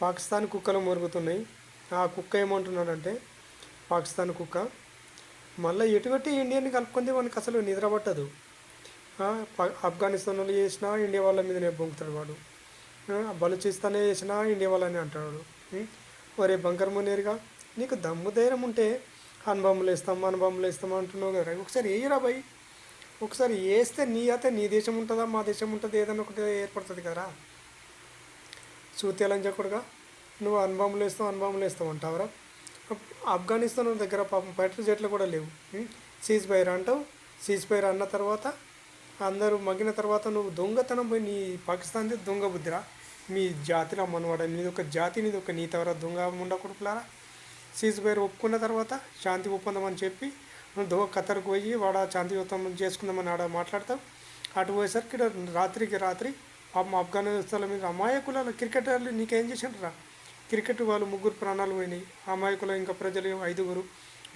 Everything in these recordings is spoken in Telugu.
పాకిస్తాన్ కుక్కలు మొరుగుతున్నాయి. ఆ కుక్క ఏమంటున్నాడంటే, పాకిస్తాన్ కుక్క మళ్ళీ ఎటువంటి ఇండియాని కలుపుకుంది వానికి అసలు నిద్ర పట్టదు. ఆఫ్ఘనిస్తాన్ వాళ్ళు చేసినా ఇండియా వాళ్ళ మీదనే బొంకుతాడు వాడు. బలూచిస్తానే చేసినా ఇండియా వాళ్ళని అంటాడు. ఒరే బంకర్ మునీర్గా, నీకు దమ్ము ధైర్యం ఉంటే అనుభవంలో వేస్తాం అనుభవంలో వేస్తాం అంటున్నావు కదా, ఒకసారి వేయరా భయ్. ఒకసారి వేస్తే నీ దేశం ఉంటుందా మా దేశం ఉంటుంది, ఏదైనా ఒకటి ఏర్పడుతుంది కదరా. సూత్యాలని చెప్పడుగా నువ్వు అనుభవంలో వేస్తావు అంటావరా. ఆఫ్ఘనిస్తాన్ దగ్గర పాపం ఫైటర్ జెట్లు కూడా లేవు. సీజ్ ఫైర్ అంటావు. సీజ్ ఫైర్ అన్న తర్వాత అందరూ మగ్గిన తర్వాత నువ్వు దొంగతనం పోయి నీ పాకిస్తాన్ది దొంగ బుద్ధిరా. మీ జాతిలో మనవాడ నీది ఒక జాతి, నీది ఒక నీతవరా దొంగ ఉండకూడపులారా. సీజ్ ఫైర్ ఒప్పుకున్న తర్వాత శాంతి ఒప్పందం అని చెప్పి నువ్వు ఖతర్కు పోయి వాడు శాంతి ఒప్పందం చేసుకుందామని ఆడ మాట్లాడతావు. అటు పోయేసరికి రాత్రికి రాత్రి పాపం ఆఫ్ఘనిస్తాన్ల మీద అమాయకుల క్రికెటర్లు నీకేం చేసిండ్రా. క్రికెట్ వాళ్ళు 3 ప్రాణాలు పోయినాయి. అమాయకులు ఇంకా ప్రజలు 5,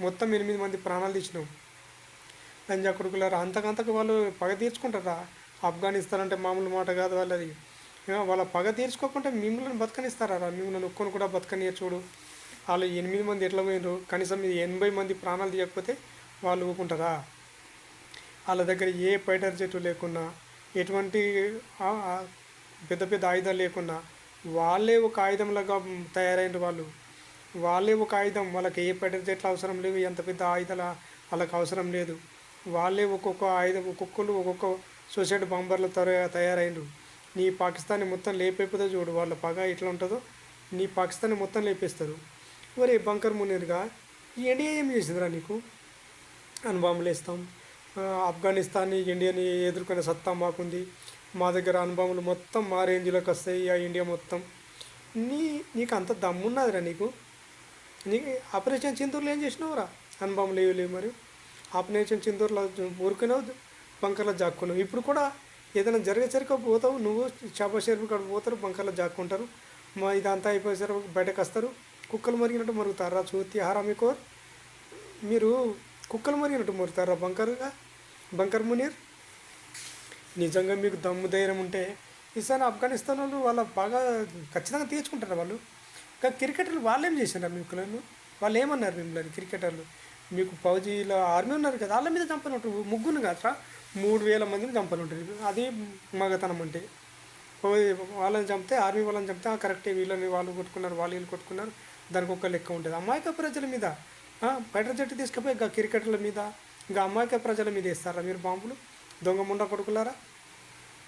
మొత్తం 8 మంది ప్రాణాలు తీసినావు. లంజా కొడుకులారా, అంతకంతకు వాళ్ళు పగ తీర్చుకుంటారా. ఆఫ్ఘనిస్తాన్ అంటే మామూలు మాట కాదు వాళ్ళది. వాళ్ళ పగ తీర్చుకోకుంటే మిమ్మల్ని బతకనిస్తారా. మిమ్మల్ని నొక్కుని కూడా బతకనియర్ చూడు. వాళ్ళు 8 మంది ఎట్లా పోయినారు, కనీసం 80 మంది ప్రాణాలు తీయకపోతే వాళ్ళు ఊరుకుంటారా. వాళ్ళ దగ్గర ఏ ఫైటర్ జెట్ లేకున్నా, ఎటువంటి పెద్ద పెద్ద ఆయుధాలు లేకున్నా వాళ్ళే ఒక ఆయుధంలాగా తయారైన వాళ్ళే ఒక ఆయుధం. వాళ్ళకి ఏ ఫైటర్ జెట్లు అవసరం లేవు, ఎంత పెద్ద ఆయుధాల వాళ్ళకి అవసరం లేదు. వాళ్ళే ఒక్కొక్క ఆయుధం, ఒక్కొక్కరు ఒక్కొక్క సూసైడ్ బాంబర్లు తయారైండు. నీ పాకిస్తాన్ని మొత్తం లేపైపోతే చూడు వాళ్ళ పగ ఎట్లా ఉంటుందో. నీ పాకిస్తాన్ని మొత్తం లేపేస్తారు. మరి బంకర్ మునీర్గా ఈ ఇండియా ఏం చేసిందిరా నీకు. అనుబాంబులు వేస్తాం, ఆఫ్ఘనిస్తాన్ని ఇండియాని ఎదుర్కొనే సత్తా మాకుంది, మా దగ్గర అనుభవములు మొత్తం మా రేంజ్లోకి వస్తాయి ఆ ఇండియా మొత్తం. నీకు అంత దమ్మున్నదిరా నీకు. ఆపరేషన్ సింధూర్లో ఏం చేసినావురా. అనుభవం లేవు మరి. ఆపరేషన్ సింధూర్లో ఊరుకున్నావు, బంకర్లో జాక్కున్నావు. ఇప్పుడు కూడా ఏదైనా జరిగేసరికి పోతావు నువ్వు, షాబాజ్ షరీఫ్ కాడ పోతారు, బంకర్లో జాక్కుంటారు. మా ఇదంతా అయిపోయేసరికి బయటకు వస్తారు. కుక్కలు మరిగినట్టు మరుగుతారా చూతి హరామికోర్. మీరు కుక్కలు మరిగినట్టు మరుగుతారా బంకర్ మునీర్. నిజంగా మీకు దమ్ము ధైర్యం ఉంటే ఈసారి ఆఫ్ఘనిస్తాన్ వాళ్ళు వాళ్ళ బాగా ఖచ్చితంగా తీర్చుకుంటారు వాళ్ళు. ఇంకా క్రికెటర్లు వాళ్ళు ఏం చేశారు మీకు. వాళ్ళు ఏమన్నారు మిమ్మల్ని క్రికెటర్లు. మీకు ఫౌజీల ఆర్మీ ఉన్నారు కదా, వాళ్ళ మీద చంపని ఉంటారు. 3 కాదురా 3000 మందిని చంపని ఉంటుంది. అది మగతనం అంటే. వాళ్ళని చంపితే, ఆర్మీ వాళ్ళని చంపితే కరెక్టే, వీళ్ళని వాళ్ళు కొట్టుకున్నారు, వీళ్ళు కొట్టుకున్నారు, దానికి ఒక లెక్క ఉంటుంది. అమాయక ప్రజల మీద ఫైటర్ జెట్ తీసుకుపోయి ఇంకా క్రికెటర్ల మీద, ఇంకా అమాయక ప్రజల మీద వేస్తారా మీరు బాంబులు. దొంగ ముండా కొడుకులారా.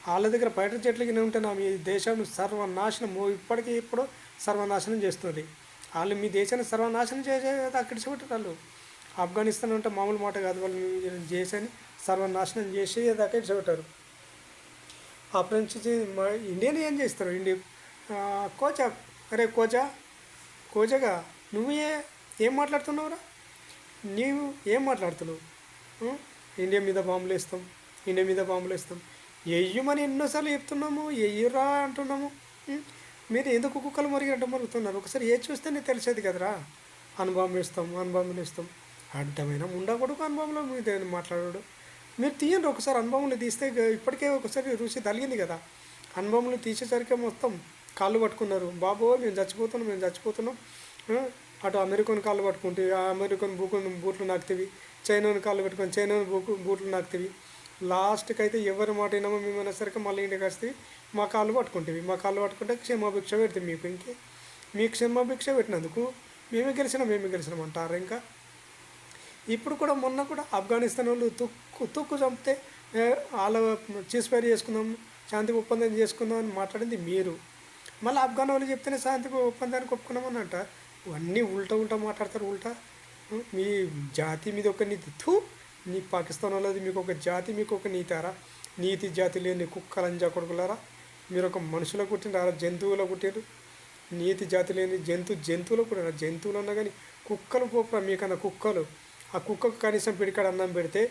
వాళ్ళ దగ్గర ఫైటర్ జెట్లకి ఉంటే మీ దేశం సర్వనాశనం ఇప్పటికీ ఎప్పుడో సర్వనాశనం చేస్తుంది. వాళ్ళు మీ దేశాన్ని సర్వనాశనం చేసేది అక్కడ చూడరు వాళ్ళు. ఆఫ్ఘనిస్తాన్ అంటే మామూలు మాట కాదు, వాళ్ళు దేశాన్ని సర్వనాశనం చేసేది అక్కడ చూడరు. ఆ ఫ్రెండ్స్ మా ఇండియాని ఏం చేస్తారు. కోచా, అరే కోచగా నువ్వు ఏం మాట్లాడుతున్నావురా. నీవు ఏం మాట్లాడుతున్నావు. ఇండియా మీద బాంబులు వేస్తాం ఎయ్యమని ఎన్నోసార్లు చెప్తున్నాము, ఎయ్యరా అంటున్నాము. మీరు ఎందుకు కుక్కలు మరిగినట్టు మరుగుతున్నారు. ఒకసారి చూస్తేనే తెలిసేది కదరా. అనుభవం వేస్తాం అడ్డమైన ఉండకూడదు. అనుభవంలో మీరు మాట్లాడాడు. మీరు తీయండి ఒకసారి. అనుభవంలో తీస్తే ఇప్పటికే ఒకసారి రుచి తగిలింది కదా. అనుభవంలో తీసేసరికి మొత్తం కాళ్ళు పట్టుకున్నారు. బాబో మేము చచ్చిపోతున్నాం. అటు అమెరికన్ కాళ్ళు పట్టుకుంటే ఆ అమెరికన్ బూట్లు నాకుతీవి, చైనాని కాళ్ళు పెట్టుకొని చైనాని బూట్లు నాకుతీవి. లాస్ట్కి అయితే ఎవరి మాట అయినామో మేము అనేసరికి మళ్ళీ ఇంటికి వస్తే మా కాళ్ళు పట్టుకుంటే క్షమాభిక్ష పెడతాం మీకు. మీ క్షమాభిక్ష పెట్టినందుకు మేమే గెలిచినాం అంటారు. ఇంకా ఇప్పుడు కూడా మొన్న కూడా ఆఫ్ఘనిస్తాన్ వాళ్ళు తుక్కు చంపితే వాళ్ళ చీజ్ ఫైర్ చేసుకుందాం, శాంతి ఒప్పందం చేసుకుందాం అని మాట్లాడింది మీరు. మళ్ళీ ఆఫ్ఘన్ వాళ్ళు చెప్తేనే శాంతి ఒప్పందానికి ఒప్పుకున్నామని అంట. ఇవన్నీ ఉల్టా మాట్లాడతారు. మీ జాతి మీద ఒక నీతి. నీ పాకిస్తాన్ వాళ్ళది మీకు ఒక జాతి, మీకు ఒక నీతారా. నీతి జాతి లేని కుక్కలంజా కొడుకులారా. మీరు ఒక మనుషులకు పుట్టినారా, జంతువులకు పుట్టారు. నీతి జాతి లేని జంతువులకు పుట్టిన జంతువులు అన్నా కానీ కుక్కలు పోపరా మీకన్నా కుక్కలు. ఆ కుక్కకు కనీసం పిడికాడ అన్నం పెడితే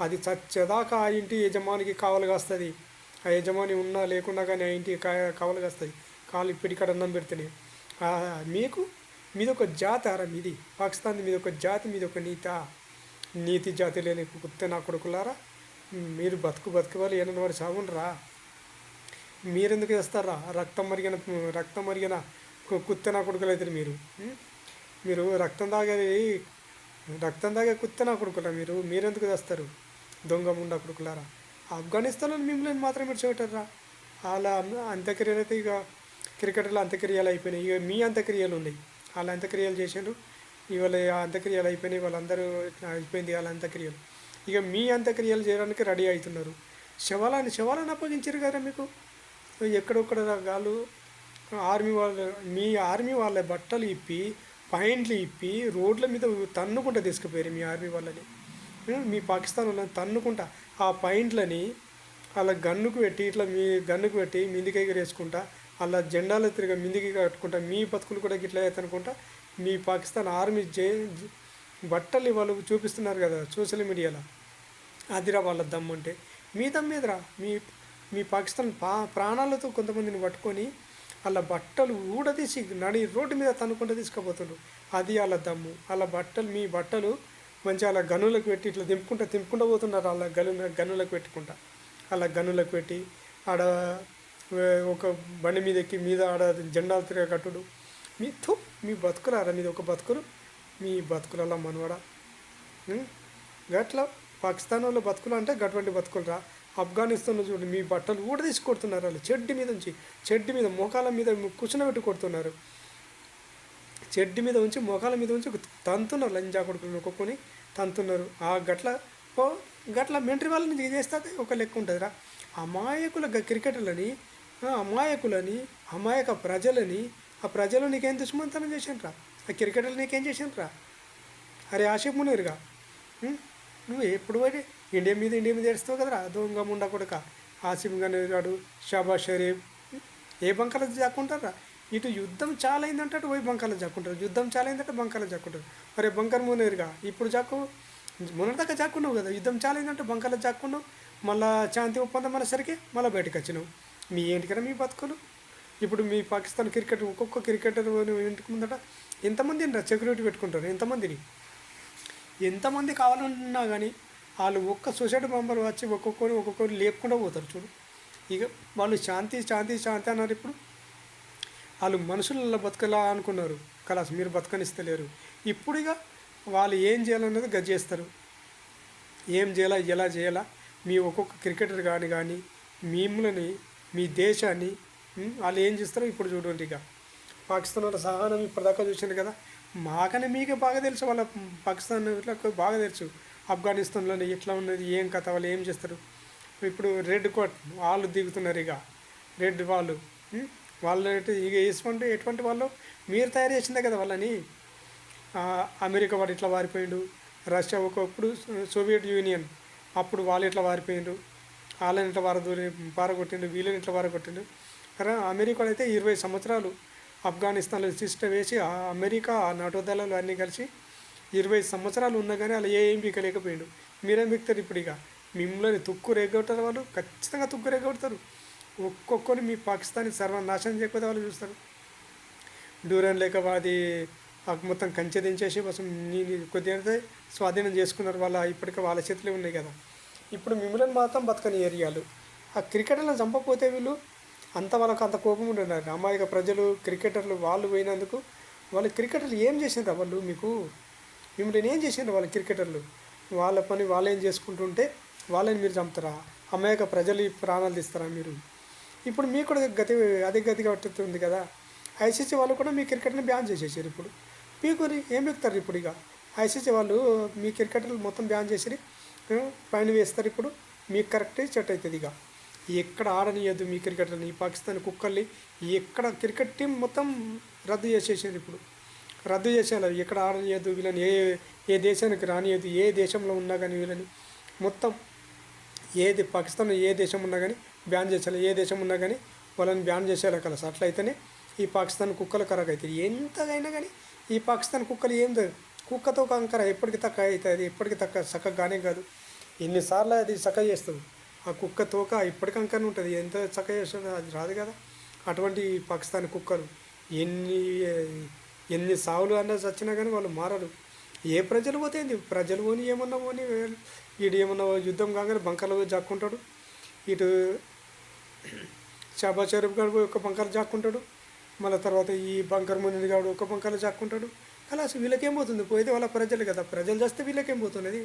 అది చచ్చేదాకా ఆ ఇంటి యజమానికి కావలుగా వస్తుంది. ఆ యజమాని ఉన్నా లేకున్నా కానీ ఆ ఇంటికి కావలుగా వస్తుంది పిడికాడ అన్నం పెడితేనే. మీది ఒక జాతి ఆరా మీది. పాకిస్తాన్ మీద ఒక జాతి, మీద ఒక నీతి జాతి లేని కుత్తే నా కొడుకులారా. మీరు బతుకు వాళ్ళు ఏమన్నా వారు సాగుండరా. మీరెందుకు చేస్తారా. రక్తం మరిగిన కుత్తే నా కొడుకులు అవుతారు మీరు. మీరు రక్తం తాగే కుత్తే నా కొడుకులా మీరెందుకు చేస్తారు దొంగ ముండా కొడుకులారా. ఆఫ్ఘనిస్తాన్లో మిమ్మల్ని మాత్రం మీరు చూడటరా. వాళ్ళ అంత్యక్రియలు అయితే ఇక క్రికెటర్లు అంత్యక్రియలు అయిపోయినాయి. ఇక మీ అంత్యక్రియలు ఉన్నాయి. వాళ్ళ అంత్యక్రియలు చేసిండ్రు, ఇవాళ అంత్యక్రియలు అయిపోయినాయి. వాళ్ళందరూ అయిపోయింది వాళ్ళ అంత్యక్రియలు. ఇక మీ అంత్యక్రియలు చేయడానికి రెడీ అవుతున్నారు. శవాలను అప్పగించారు కదా మీకు. ఎక్కడొక్కడ వాళ్ళు ఆర్మీ వాళ్ళ బట్టలు ఇప్పి పాయింట్లు ఇప్పి రోడ్ల మీద తన్నుకుంటా తీసుకుపోయారు మీ ఆర్మీ వాళ్ళని. మీ పాకిస్తాన్ వాళ్ళని తన్నుకుంటా ఆ పాయింట్లని అలా గన్నుకు పెట్టి ఇట్లా మీ గన్నుకు పెట్టి మిందికి ఎగరేసుకుంటా అలా జెండాలు తిరిగి మిందికి కట్టుకుంటా మీ బతుకులు కూడా గిట్లా అవుతానుకుంటా మీ పాకిస్తాన్ ఆర్మీ బట్టలు వాళ్ళు చూపిస్తున్నారు కదా సోషల్ మీడియాలో. అదిరా వాళ్ళ దమ్ము అంటే. మీ దమ్మేదిరా. మీ పాకిస్తాన్ ప్రాణాలతో కొంతమందిని పట్టుకొని వాళ్ళ బట్టలు ఊడదీసి రోడ్డు మీద తన్నుకుంటూ తీసుకుపోతుండ్రు. అది వాళ్ళ దమ్ము. మీ బట్టలు మంచిగా అలా గనులకు పెట్టి ఇట్లా తింపుకుంటూ పోతున్నారు. వాళ్ళ గనులకు పెట్టుకుంటా అలా గనులకు పెట్టి ఆడ ఒక బండి మీద ఎక్కి మీద ఆడ జెండాలు తిరగ కట్టుడు. మీ బతుకులారా మీద ఒక బతుకులు మీ బతుకులలో మనవడ గట్లా. పాకిస్తాన్ వాళ్ళు బతుకులు అంటే గటువంటి బతుకులు రా. ఆఫ్ఘనిస్తాన్లో చూడండి మీ బట్టలు కూడా తీసి కొడుతున్నారు. వాళ్ళు చెడ్డి మీద మోకాల మీద కూర్చునబెట్టి కొడుతున్నారు. చెడ్డి మీద ఉంచి మోకాల మీద ఉంచి తంతున్నారు. లంజా కొడుకులు ఒక్కొక్కని తంతున్నారు. ఆ గట్ల మెంటరీ వాళ్ళని చేస్తే ఒక లెక్క ఉంటుందిరా. అమాయకుల క్రికెటర్లని అమాయక ప్రజలని ఆ ప్రజలు నీకేం దుష్మంతనం చేశానురా. ఆ క్రికెటర్లు నీకేం చేశానురా. అరే ఆసిఫ్ మునీర్గా నువ్వు ఎప్పుడు పోయి ఇండియా మీద ఏడుస్తావు కదరా దొంగ ముండా కొడుక. ఆసిఫ్ గారు షాబాజ్ షరీఫ్ ఏ బంకాలో జాక్కుంటారా. ఇటు యుద్ధం చాలా అయిందంటే అటు పోయి బంకాలో జాక్కుంటారు. యుద్ధం చాలా అయిందంటే బంకాలో జాక్కుంటారు. మరి బంకర్ మునీర్గా ఇప్పుడు మొన్నటిదాకా జాక్కున్నావు కదా. యుద్ధం చాలా అయిందంటే బంకాలో జాక్కున్నావు. మళ్ళీ శాంతి ఒప్పందం అనేసరికి మళ్ళీ బయటకు వచ్చినావు. మీ ఏంటికరా మీ బతుకులు. ఇప్పుడు మీ పాకిస్తాన్ ఒక్కొక్క క్రికెటర్ ఇంటికి ముందట ఎంతమందిని సెక్యూరిటీ పెట్టుకుంటారు. ఎంతమంది కావాలన్నా కానీ వాళ్ళు ఒక్క సొసైటీ మెంబర్ వచ్చి ఒక్కొక్కరు లేకుండా పోతారు చూడు. ఇక వాళ్ళు శాంతి అన్నారు. ఇప్పుడు వాళ్ళు మనుషుల బతకలా అనుకున్నారు కలాస్ మీరు బతకనిస్తలేరు. ఇప్పుడు ఇక వాళ్ళు ఏం చేయాలన్నది గజ్జేస్తారు. ఏం చేయాలా ఎలా చేయాలా మీ ఒక్కొక్క క్రికెటర్ కానీ మిమ్మల్ని మీ దేశాన్ని వాళ్ళు ఏం చేస్తారో ఇప్పుడు చూడండి. ఇక పాకిస్తాన్ వాళ్ళ సహనం ఇప్పటిదాకా చూసింది కదా. మాకనే మీకే బాగా తెలుసు. వాళ్ళ పాకిస్తాన్ ఇట్లా బాగా తెలుసు. ఆఫ్ఘనిస్తాన్లోనే ఎట్లా ఉన్నది ఏం కథ వాళ్ళు ఏం చేస్తారు. ఇప్పుడు రెడ్ కోట్ వాళ్ళు దిగుతున్నారు. ఇక రెడ్ వాళ్ళు ఇక ఎటువంటి వాళ్ళు మీరు తయారు చేసిందే కదా వాళ్ళని. అమెరికా వాడు ఇట్లా వారిపోయిండు. రష్యా ఒకప్పుడు సోవియట్ యూనియన్ అప్పుడు వాళ్ళు ఇట్లా వారిపోయిండు. వాళ్ళని ఇట్లా పారగొట్టిండు, వీళ్ళని ఇట్లా పారగొట్టిండు. కానీ అమెరికా అయితే 20 సంవత్సరాలు ఆఫ్ఘనిస్తాన్లో సిస్టమ్ వేసి అమెరికా నాటో దళాలు అన్నీ కలిసి 20 సంవత్సరాలు ఉన్నా కానీ అలా ఏం పీకలేకపోయిండు. మీరేం పీకుతారు ఇప్పుడు. ఇక మిమ్మల్ని తుక్కు రేగొడతారు వాళ్ళు. ఖచ్చితంగా తుక్కు రేగొడతారు. ఒక్కొక్కరిని మీ పాకిస్తాన్ని సర్వనాశనం చేయకపోతే వాళ్ళు చూస్తారు. డూరన్ లేక అది మొత్తం కంచె దించేసి కోసం కొద్దిగా స్వాధీనం చేసుకున్నారు. ఇప్పటికే వాళ్ళ చేతులే ఉన్నాయి కదా. ఇప్పుడు మిమ్మల్ని మాత్రం బతకని ఏరియాలు. ఆ క్రికెటర్లను చంపకపోతే వీళ్ళు వాళ్ళకు అంత కోపం ఉంటున్నారు. అమాయక ప్రజలు క్రికెటర్లు వాళ్ళు పోయినందుకు. వాళ్ళ క్రికెటర్లు ఏం చేసిండ్రు వాళ్ళు మిమ్మల్ని ఏం చేసిండ్రు వాళ్ళ క్రికెటర్లు. వాళ్ళ పని వాళ్ళు ఏం చేసుకుంటుంటే వాళ్ళని మీరు చంపుతారా. అమాయక ప్రజలు ప్రాణాలు తీస్తారా మీరు. ఇప్పుడు మీకు కూడా అదే గతిగా పట్టుతుంది కదా. ఐసీసీ వాళ్ళు కూడా మీ క్రికెట్ని బ్యాన్ చేసేసారు. ఇప్పుడు పీకుని ఏం పీకుతారు. ఇప్పుడు ఇక ఐసీసీ వాళ్ళు మీ క్రికెటర్లు మొత్తం బ్యాన్ చేసి పైన వేస్తారు. ఇప్పుడు మీకు కరెక్ట్ సెట్ అవుతుంది. ఇక ఎక్కడ ఆడనియద్దు మీ క్రికెటర్ని. ఈ పాకిస్తాన్ కుక్కల్ని ఎక్కడ క్రికెట్ టీం మొత్తం రద్దు చేసేసారు. ఇప్పుడు రద్దు చేసేయాలి. ఎక్కడ ఆడనియద్దు వీళ్ళని. ఏ దేశానికి రానియద్దు. ఏ దేశంలో ఉన్నా కానీ వీళ్ళని మొత్తం పాకిస్తాన్లో ఏ దేశం ఉన్నా కానీ బ్యాన్ చేసేయాలి. ఏ దేశం ఉన్నా కానీ వాళ్ళని బ్యాన్ చేసేయాలి కదా. అట్లయితేనే ఈ పాకిస్తాన్ కుక్కలు కరగ అవుతుంది. ఎంతగైనా కానీ ఈ పాకిస్తాన్ కుక్కలు ఏం కుక్కతో కంకర ఎప్పటికి తక్కువ అవుతుంది. ఎప్పటికి చక్కగా కానే కాదు. ఎన్నిసార్లు అది చక్కగా చేస్తుంది. ఆ కుక్క తోక ఇప్పటికి అంకనే ఉంటుంది. ఎంత చక్కగా చేస్తుందో అది రాదు కదా. అటువంటి పాకిస్తాన్ కుక్కలు ఎన్ని సావులు అన్న చచ్చినా కానీ వాళ్ళు మారరు. ఏ ప్రజలు పోతేంది ప్రజలు పోని ఏమన్నా పోని వీడు ఏమన్నా యుద్ధం కాగానే బంకర్లో జాక్కుంటాడు. ఇటు షాబాజ్ షరీఫ్ గారు ఒక బంకర్ జాక్కుంటాడు. మళ్ళీ తర్వాత ఈ బంకర్ మునిది గాడు ఒక బంకర్లో చాక్కుంటాడు. కలాస్ వీళ్ళకేం పోతుంది, పోయేది వాళ్ళ ప్రజలు కదా, ప్రజలు చేస్తే వీళ్ళకేం పోతున్నది.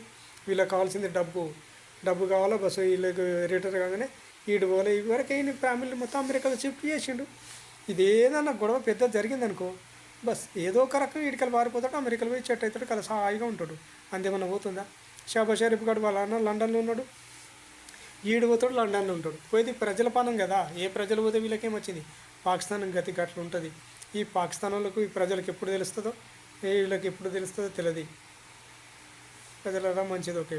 వీళ్ళకి కావాల్సింది డబ్బు, డబ్బు కావాలా బస్సు, వీళ్ళకి రిటైర్ కాగానే ఈడు పోలే వరకు అయిన ఫ్యామిలీ మొత్తం అమెరికాలో షిఫ్ట్ చేసిండు. ఇదేదన్నా గొడవ పెద్ద జరిగిందనుకో బస్ ఏదో ఒక రకం ఈడికలు పారిపోతాడు, అమెరికాలో పోయి చెట్టు అవుతాడు, కదా హాయిగా ఉంటాడు. అంతేమన్నా పోతుందా? షాబాజ్ షరీఫ్ గారు వాళ్ళ అన్న లండన్లో ఉన్నాడు, ఈడు పోతాడు లండన్లో ఉంటాడు. పోయేది ప్రజల పానం కదా, ఏ ప్రజలు పోతే వీళ్ళకేమొచ్చింది. పాకిస్తాన్ గతి గట్ల ఉంటుంది. ఈ పాకిస్తాన్ వాళ్ళకు ఈ ప్రజలకు ఎప్పుడు తెలుస్తుందో, వీళ్ళకి ఎప్పుడు తెలుస్తుందో తెలియదు. ప్రజలరా మంచిది ఓకే.